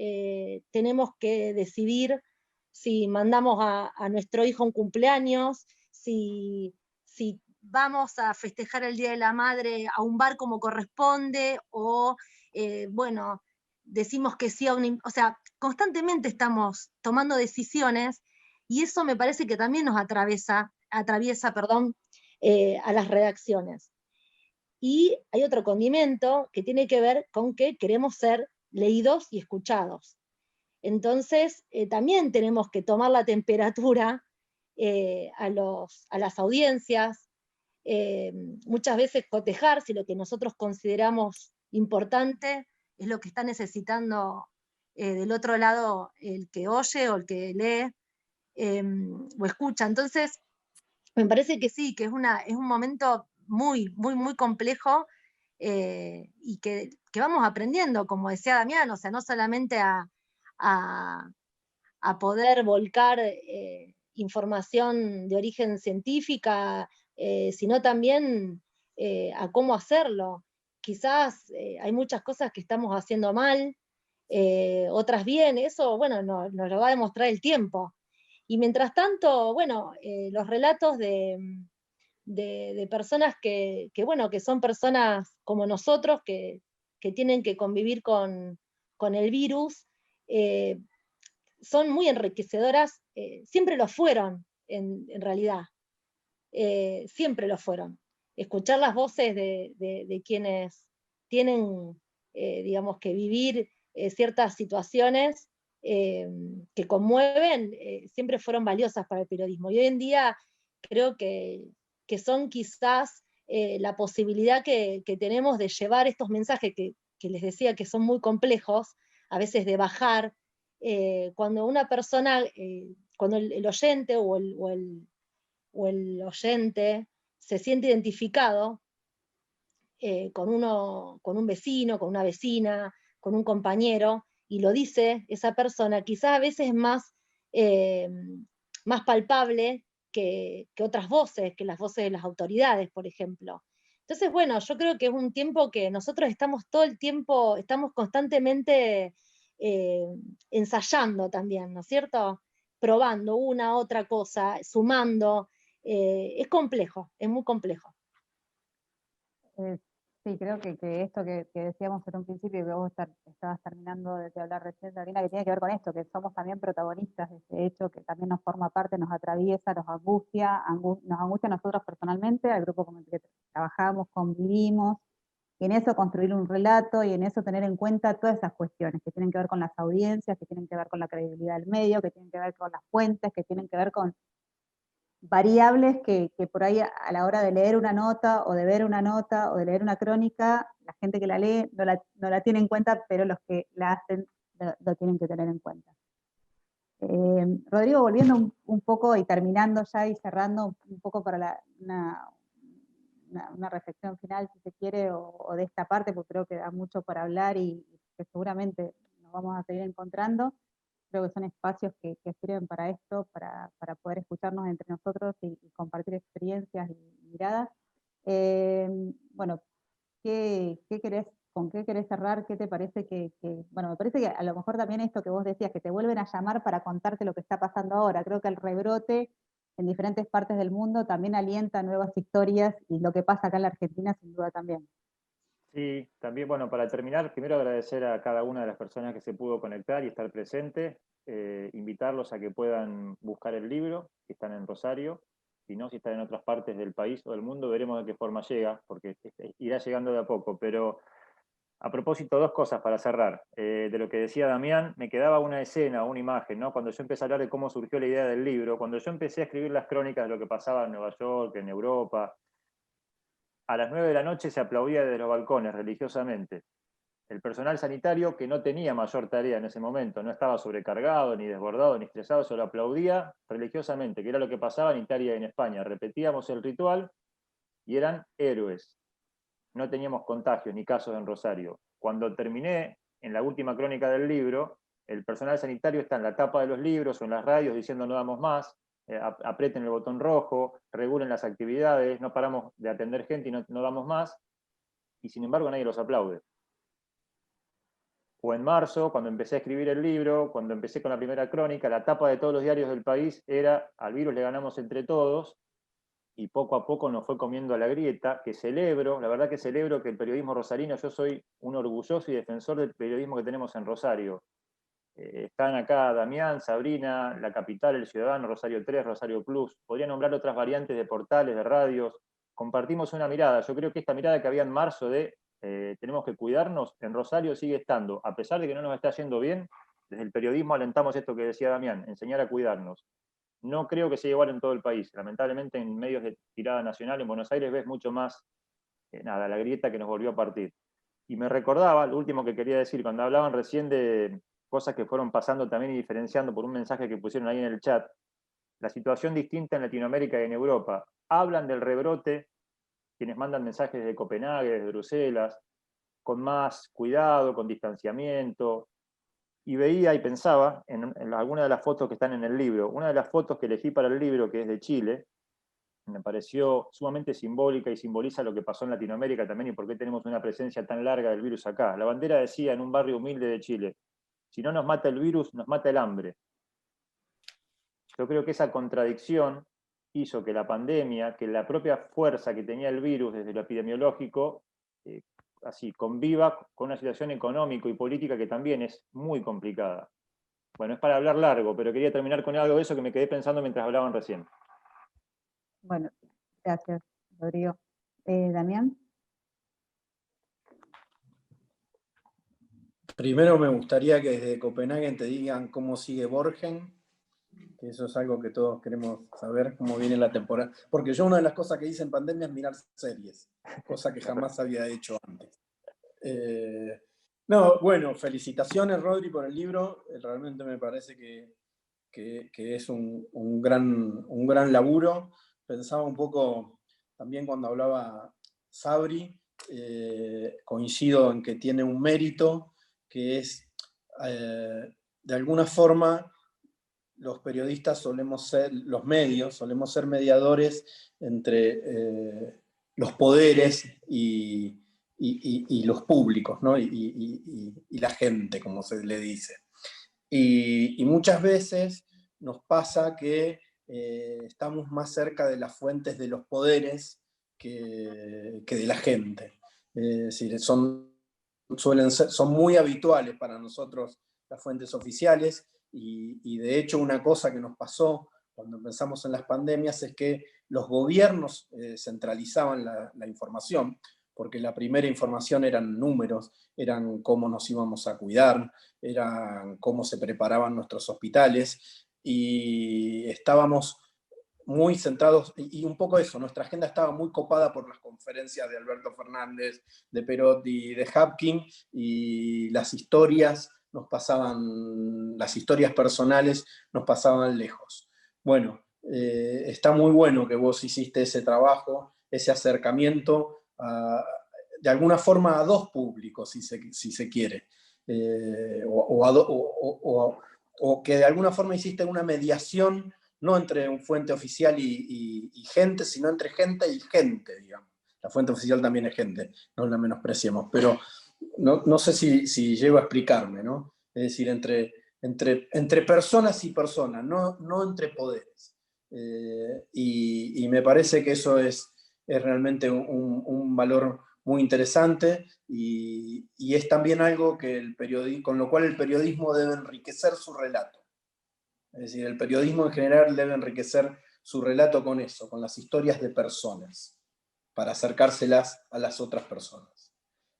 tenemos que decidir si mandamos a nuestro hijo un cumpleaños, si vamos a festejar el Día de la Madre a un bar como corresponde, o bueno, decimos que sí a una... O sea, constantemente estamos tomando decisiones y eso me parece que también nos atraviesa a las redacciones. Y hay otro condimento que tiene que ver con que queremos ser leídos y escuchados. Entonces, también tenemos que tomar la temperatura a las audiencias, muchas veces cotejar si lo que nosotros consideramos importante es lo que está necesitando del otro lado el que oye o el que lee o escucha. Entonces, me parece que sí, que es un momento muy, muy, muy complejo y que vamos aprendiendo, como decía Damián, o sea, no solamente a poder volcar información de origen científica, sino también a cómo hacerlo. Quizás hay muchas cosas que estamos haciendo mal, otras bien, eso, bueno, nos lo va a demostrar el tiempo. Y mientras tanto, bueno, los relatos de personas que son personas como nosotros, que tienen que convivir con el virus, son muy enriquecedoras, siempre lo fueron, en realidad, siempre lo fueron. Escuchar las voces de quienes tienen, digamos, que vivir ciertas situaciones que conmueven, siempre fueron valiosas para el periodismo. Y hoy en día creo que son quizás la posibilidad que tenemos de llevar estos mensajes que les decía que son muy complejos, a veces de bajar, cuando una persona, cuando el oyente o el oyente se siente identificado con un vecino, con una vecina, con un compañero, y lo dice esa persona, quizás a veces es más palpable que otras voces, que las voces de las autoridades, por ejemplo. Entonces, bueno, yo creo que es un tiempo que nosotros estamos todo el tiempo, estamos constantemente ensayando también, ¿no es cierto? Probando una, otra cosa, sumando. Es complejo, es muy complejo. Sí, creo que esto que decíamos en un principio, y que vos estabas terminando de hablar recién, Sabrina, que tiene que ver con esto, que somos también protagonistas de este hecho, que también nos forma parte, nos atraviesa, nos angustia a nosotros personalmente, al grupo con el que trabajamos, convivimos, y en eso construir un relato, y en eso tener en cuenta todas esas cuestiones que tienen que ver con las audiencias, que tienen que ver con la credibilidad del medio, que tienen que ver con las fuentes, que tienen que ver con variables que por ahí a la hora de leer una nota, o de ver una nota, o de leer una crónica, la gente que la lee no la tiene en cuenta, pero los que la hacen lo tienen que tener en cuenta. Rodrigo, volviendo un poco y terminando ya y cerrando un poco para una reflexión final, si se quiere, o de esta parte, porque creo que da mucho para hablar y que seguramente nos vamos a seguir encontrando. Creo que son espacios que sirven para esto, para poder escucharnos entre nosotros y compartir experiencias y miradas. Bueno, ¿con qué querés cerrar? ¿Qué te parece bueno, me parece que a lo mejor también esto que vos decías, que te vuelven a llamar para contarte lo que está pasando ahora, creo que el rebrote en diferentes partes del mundo también alienta nuevas historias, y lo que pasa acá en la Argentina sin duda también. Sí, también, bueno, para terminar, primero agradecer a cada una de las personas que se pudo conectar y estar presente, invitarlos a que puedan buscar el libro, que están en Rosario, si no, si están en otras partes del país o del mundo, veremos de qué forma llega, porque irá llegando de a poco, pero a propósito, dos cosas para cerrar. De lo que decía Damián, me quedaba una escena, una imagen, ¿no? Cuando yo empecé a hablar de cómo surgió la idea del libro, cuando yo empecé a escribir las crónicas de lo que pasaba en Nueva York, en Europa, a las 9 de la noche se aplaudía desde los balcones religiosamente. El personal sanitario, que no tenía mayor tarea en ese momento, no estaba sobrecargado, ni desbordado, ni estresado, solo aplaudía religiosamente, que era lo que pasaba en Italia y en España. Repetíamos el ritual y eran héroes. No teníamos contagios ni casos en Rosario. Cuando terminé, en la última crónica del libro, el personal sanitario está en la tapa de los libros o en las radios diciendo no damos más, aprieten el botón rojo, regulen las actividades, no paramos de atender gente y no damos más, y sin embargo nadie los aplaude. O en marzo, cuando empecé a escribir el libro, cuando empecé con la primera crónica, la tapa de todos los diarios del país era: al virus le ganamos entre todos, y poco a poco nos fue comiendo a la grieta, que celebro, la verdad que celebro que el periodismo rosarino, yo soy un orgulloso y defensor del periodismo que tenemos en Rosario. Están acá Damián, Sabrina, La Capital, El Ciudadano, Rosario 3, Rosario Plus, podría nombrar otras variantes de portales, de radios, compartimos una mirada, yo creo que esta mirada que había en marzo de tenemos que cuidarnos, en Rosario sigue estando, a pesar de que no nos está yendo bien, desde el periodismo alentamos esto que decía Damián, enseñar a cuidarnos. No creo que sea igual en todo el país. Lamentablemente en medios de tirada nacional, en Buenos Aires, ves mucho más, la grieta que nos volvió a partir. Y me recordaba, lo último que quería decir, cuando hablaban recién de cosas que fueron pasando también y diferenciando por un mensaje que pusieron ahí en el chat, la situación distinta en Latinoamérica y en Europa. Hablan del rebrote, quienes mandan mensajes desde Copenhague, desde Bruselas, con más cuidado, con distanciamiento, y veía y pensaba en algunas de las fotos que están en el libro. Una de las fotos que elegí para el libro, que es de Chile, me pareció sumamente simbólica y simboliza lo que pasó en Latinoamérica también y por qué tenemos una presencia tan larga del virus acá. La bandera decía en un barrio humilde de Chile, si no nos mata el virus, nos mata el hambre. Yo creo que esa contradicción hizo que la pandemia, que la propia fuerza que tenía el virus desde lo epidemiológico, así, conviva con una situación económica y política que también es muy complicada. Bueno, es para hablar largo, pero quería terminar con algo de eso que me quedé pensando mientras hablaban recién. Bueno, gracias, Rodrigo. Damián. Primero me gustaría que desde Copenhague te digan cómo sigue Borgen, que eso es algo que todos queremos saber, cómo viene la temporada. Porque yo una de las cosas que hice en pandemia es mirar series, cosa que jamás había hecho antes. No, bueno, felicitaciones, Rodri, por el libro. Realmente me parece que es un gran laburo. Pensaba un poco también cuando hablaba Sabri, coincido en que tiene un mérito, que es, de alguna forma, los periodistas solemos ser, los medios, solemos ser mediadores entre los poderes y los públicos, ¿no? y la gente, como se le dice. Y muchas veces nos pasa que estamos más cerca de las fuentes de los poderes que de la gente. Es decir, son muy habituales para nosotros las fuentes oficiales y de hecho una cosa que nos pasó cuando empezamos en las pandemias es que los gobiernos centralizaban la información, porque la primera información eran números, eran cómo nos íbamos a cuidar, eran cómo se preparaban nuestros hospitales, y estábamos muy centrados, y un poco eso, nuestra agenda estaba muy copada por las conferencias de Alberto Fernández, de Perotti, de Hapkin, y las historias personales nos pasaban lejos. Bueno, está muy bueno que vos hiciste ese trabajo, ese acercamiento, de alguna forma a dos públicos, si se quiere, o que de alguna forma hiciste una mediación, no entre un fuente oficial y gente, sino entre gente y gente, digamos. La fuente oficial también es gente, no la menospreciemos, pero no sé si llego a explicarme, ¿no? Es decir, entre personas y personas, no entre poderes. Y me parece que eso es realmente un valor muy interesante y es también algo que con lo cual el periodismo debe enriquecer su relato. Es decir, el periodismo en general debe enriquecer su relato con eso, con las historias de personas, para acercárselas a las otras personas.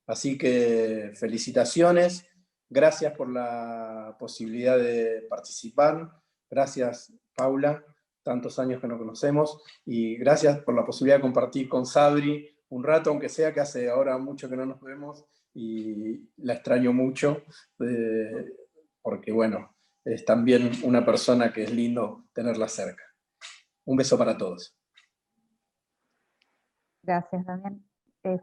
Así que felicitaciones, gracias por la posibilidad de participar, gracias Paula, tantos años que nos conocemos, y gracias por la posibilidad de compartir con Sabri un rato, aunque sea que hace ahora mucho que no nos vemos, y la extraño mucho, porque bueno, es también una persona que es lindo tenerla cerca. Un beso para todos. Gracias, Damián.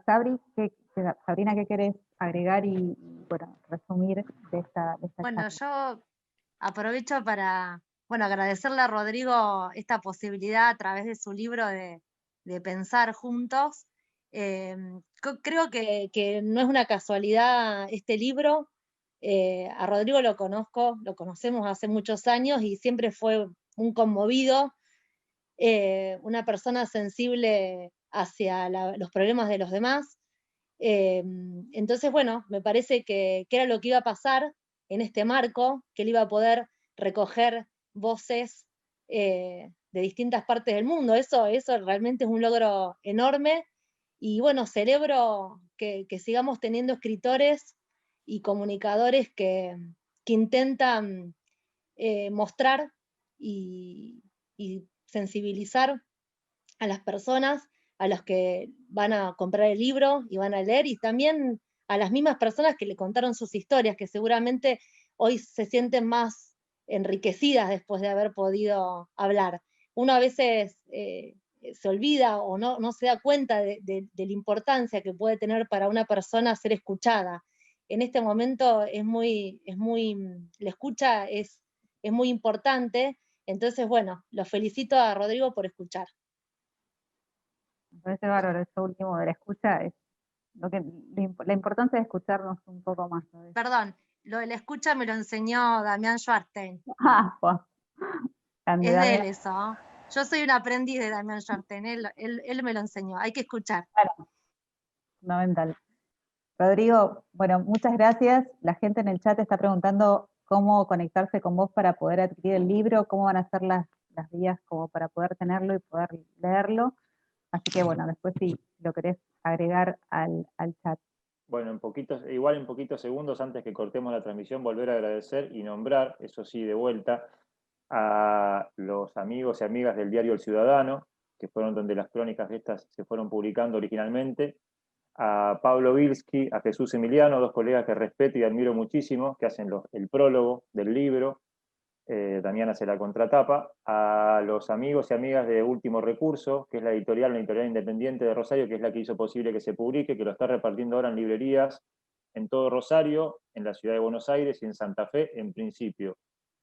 Sabrina, ¿qué querés agregar y bueno, resumir de esta Bueno, charla? yo aprovecho para agradecerle a Rodrigo esta posibilidad a través de su libro de pensar juntos. Creo que no es una casualidad este libro. A Rodrigo lo conocemos hace muchos años y siempre fue un conmovido una persona sensible hacia los problemas de los demás. Entonces, bueno, me parece que era lo que iba a pasar en este marco, que él iba a poder recoger voces de distintas partes del mundo. Eso realmente es un logro enorme, y bueno, celebro que sigamos teniendo escritores y comunicadores que intentan mostrar y sensibilizar a las personas, a los que van a comprar el libro y van a leer, y también a las mismas personas que le contaron sus historias, que seguramente hoy se sienten más enriquecidas después de haber podido hablar. Uno a veces se olvida o no se da cuenta de la importancia que puede tener para una persona ser escuchada. En este momento la escucha es muy importante. Entonces, bueno, los felicito a Rodrigo por escuchar. Me parece bárbaro esto último de la escucha, es la importancia de escucharnos un poco más, ¿no? Perdón, lo de la escucha me lo enseñó Damián Schwarstein. Grande, Es de Damián. él eso. Yo soy un aprendiz de Damián Schwarstein, él me lo enseñó, hay que escuchar. Claro, fundamental. Rodrigo, bueno, muchas gracias. La gente en el chat está preguntando cómo conectarse con vos para poder adquirir el libro, cómo van a ser las vías como para poder tenerlo y poder leerlo. Así que bueno, después si lo querés agregar al chat. Bueno, en poquitos segundos antes que cortemos la transmisión, volver a agradecer y nombrar, eso sí, de vuelta, a los amigos y amigas del diario El Ciudadano, que fueron donde las crónicas de estas se fueron publicando originalmente, a Pablo Vilsky, a Jesús Emiliano, dos colegas que respeto y admiro muchísimo, que hacen el prólogo del libro. Damián hace la contratapa, a los amigos y amigas de Último Recurso, que es una editorial independiente de Rosario, que es la que hizo posible que se publique, que lo está repartiendo ahora en librerías en todo Rosario, en la ciudad de Buenos Aires y en Santa Fe, en principio.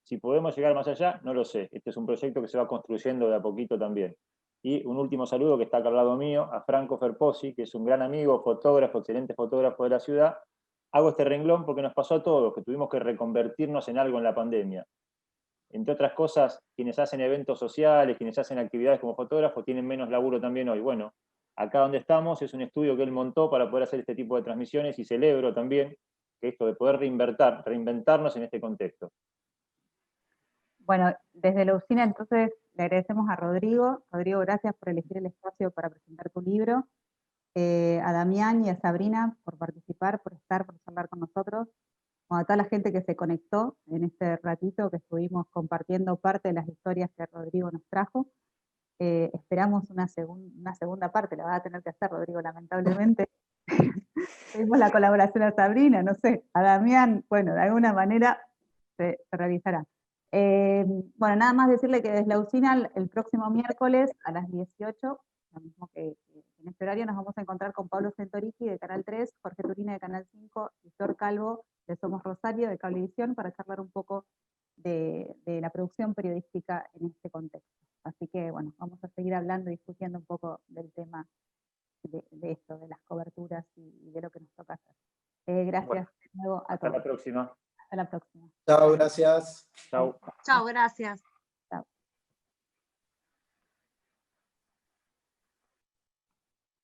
Si podemos llegar más allá, no lo sé. Este es un proyecto que se va construyendo de a poquito también. Y un último saludo que está acá al lado mío, a Franco Ferposi, que es un gran amigo, fotógrafo, excelente fotógrafo de la ciudad. Hago este renglón porque nos pasó a todos, que tuvimos que reconvertirnos en algo en la pandemia. Entre otras cosas, quienes hacen eventos sociales, quienes hacen actividades como fotógrafos, tienen menos laburo también hoy. Bueno, acá donde estamos es un estudio que él montó para poder hacer este tipo de transmisiones, y celebro también que esto de poder reinventarnos en este contexto. Bueno, desde la usina entonces le agradecemos a Rodrigo. Rodrigo, gracias por elegir el espacio para presentar tu libro. A Damián y a Sabrina por participar, por estar, por charlar con nosotros. A toda la gente que se conectó en este ratito que estuvimos compartiendo parte de las historias que Rodrigo nos trajo. Esperamos una segunda parte, la va a tener que hacer Rodrigo, lamentablemente. Pedimos la colaboración a Sabrina, no sé, a Damián, bueno, de alguna manera se realizará. Bueno, nada más decirle que desde la usina el próximo miércoles a las 18, lo mismo que en este horario, nos vamos a encontrar con Pablo Centorici de Canal 3, Jorge Turina de Canal 5 y Flor Calvo de Somos Rosario de Cablevisión, para charlar un poco de la producción periodística en este contexto. Así que bueno, vamos a seguir hablando y discutiendo un poco del tema de esto, de las coberturas y de lo que nos toca hacer. Gracias Bueno, de nuevo a todos. hasta la próxima. Hasta la próxima. Chao, gracias. Chao. Chao, gracias.